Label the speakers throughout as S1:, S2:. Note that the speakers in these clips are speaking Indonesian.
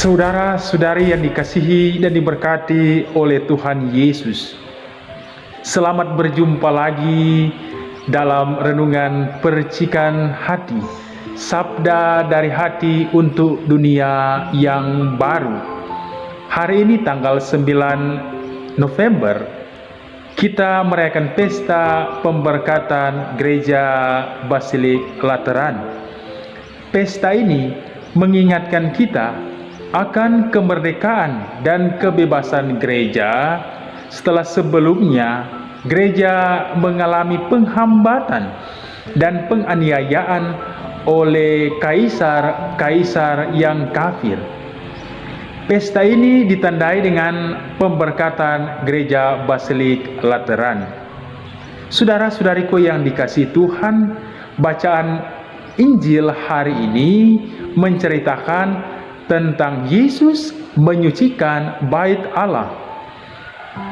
S1: Saudara-saudari yang dikasihi dan diberkati oleh Tuhan Yesus, selamat berjumpa lagi dalam renungan percikan hati, sabda dari hati untuk dunia yang baru. Hari ini tanggal 9 November, kita merayakan pesta pemberkatan Gereja Basilik Lateran. Pesta ini mengingatkan kita akan kemerdekaan dan kebebasan gereja setelah sebelumnya gereja mengalami penghambatan dan penganiayaan oleh kaisar-kaisar yang kafir. Pesta ini ditandai dengan pemberkatan Gereja Basilik Lateran. Saudara-saudariku yang dikasihi Tuhan, bacaan Injil hari ini menceritakan tentang Yesus menyucikan bait Allah.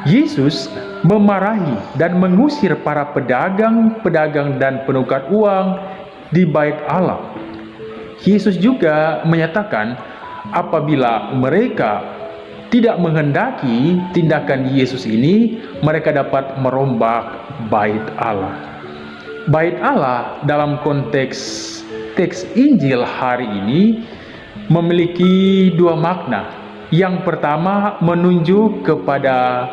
S1: Yesus memarahi dan mengusir para pedagang-pedagang dan penukar uang di bait Allah. Yesus juga menyatakan apabila mereka tidak menghendaki tindakan Yesus ini, mereka dapat merombak bait Allah. Bait Allah dalam konteks teks Injil hari ini memiliki dua makna. Yang pertama menunjuk kepada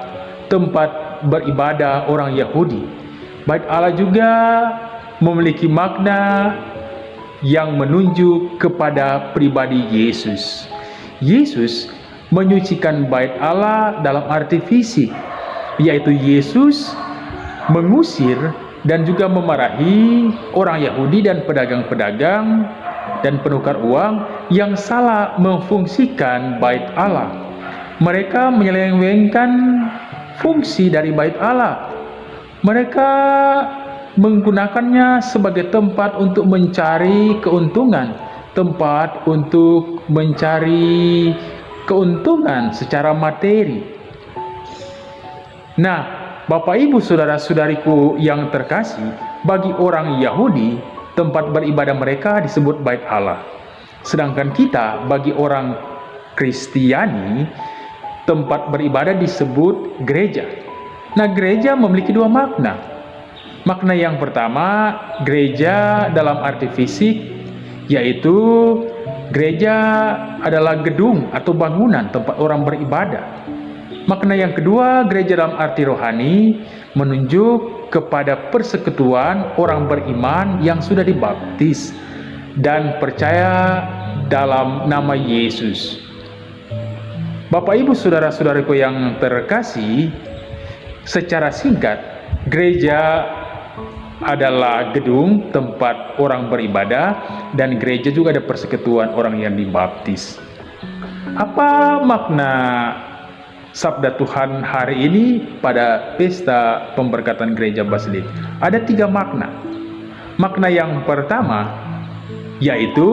S1: tempat beribadah orang Yahudi. Bait Allah juga memiliki makna yang menunjuk kepada pribadi Yesus. Yesus menyucikan bait Allah dalam arti fisik, yaitu Yesus mengusir dan juga memarahi orang Yahudi dan pedagang-pedagang dan penukar uang yang salah memfungsikan bait Allah. Mereka menyelewengkan fungsi dari bait Allah. Mereka menggunakannya sebagai tempat untuk mencari keuntungan, tempat untuk mencari keuntungan secara materi. Nah, Bapak Ibu saudara-saudariku yang terkasih, bagi orang Yahudi tempat beribadah mereka disebut bait Allah. Sedangkan kita bagi orang Kristiani, tempat beribadah disebut gereja. Nah, gereja memiliki dua makna. Makna yang pertama, gereja dalam arti fisik, yaitu gereja adalah gedung atau bangunan tempat orang beribadah. Makna yang kedua, gereja dalam arti rohani, menunjuk kepada persekutuan orang beriman yang sudah dibaptis dan percaya dalam nama Yesus. Bapak Ibu saudara-saudariku yang terkasih, secara singkat, gereja adalah gedung tempat orang beribadah dan gereja juga ada persekutuan orang yang dibaptis. Apa makna sabda Tuhan hari ini pada pesta pemberkatan Gereja Basilik? Ada tiga makna. Makna yang pertama, yaitu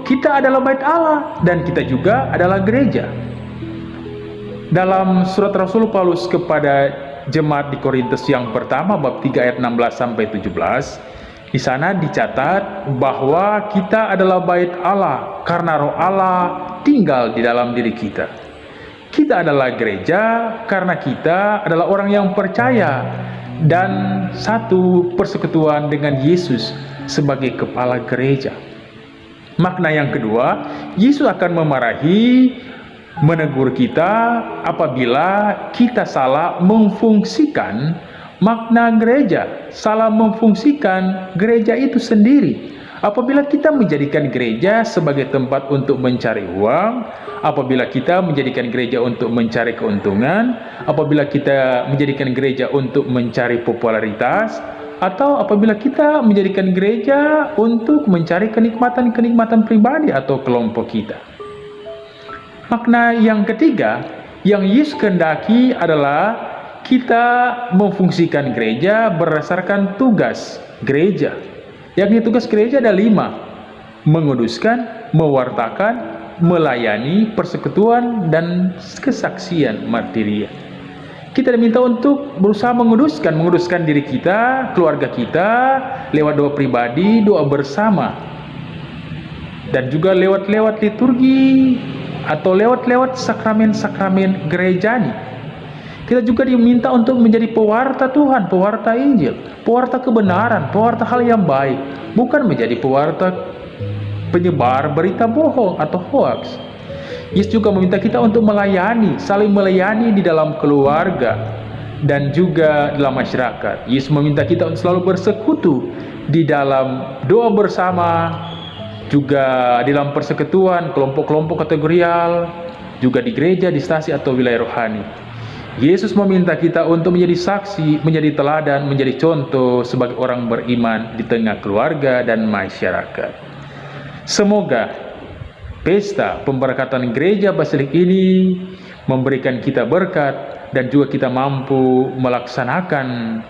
S1: kita adalah bait Allah dan kita juga adalah gereja. Dalam surat Rasul Paulus kepada jemaat di Korintus yang pertama bab 3 ayat 16 sampai 17, di sana dicatat bahwa kita adalah bait Allah karena Roh Allah tinggal di dalam diri kita. Kita adalah gereja karena kita adalah orang yang percaya dan satu persekutuan dengan Yesus sebagai kepala gereja. Makna yang kedua, Yesus akan memarahi, menegur kita apabila kita salah memfungsikan makna gereja, salah memfungsikan gereja itu sendiri. Apabila kita menjadikan gereja sebagai tempat untuk mencari uang, apabila kita menjadikan gereja untuk mencari keuntungan, apabila kita menjadikan gereja untuk mencari popularitas, atau apabila kita menjadikan gereja untuk mencari kenikmatan-kenikmatan pribadi atau kelompok kita. Makna yang ketiga, yang Yesus kehendaki adalah kita memfungsikan gereja berdasarkan tugas gereja. Yakni tugas gereja ada 5: menguduskan, mewartakan, melayani, persekutuan, dan kesaksian martiria. Kita diminta untuk berusaha menguduskan diri kita, keluarga kita, lewat doa pribadi, doa bersama, dan juga lewat liturgi atau lewat sakramen-sakramen gerejani. Kita juga diminta untuk menjadi pewarta Tuhan, pewarta Injil, pewarta kebenaran, pewarta hal yang baik, bukan menjadi pewarta penyebar berita bohong atau hoax. Yesus juga meminta kita untuk melayani, saling melayani di dalam keluarga dan juga dalam masyarakat. Yesus meminta kita untuk selalu bersekutu di dalam doa bersama, juga di dalam persekutuan, kelompok-kelompok kategorial, juga di gereja, di stasi atau wilayah rohani. Yesus meminta kita untuk menjadi saksi, menjadi teladan, menjadi contoh sebagai orang beriman di tengah keluarga dan masyarakat. Semoga pesta pemberkatan gereja Basilik ini memberikan kita berkat dan juga kita mampu melaksanakan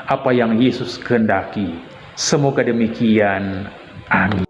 S1: apa yang Yesus kehendaki. Semoga demikian. Amin.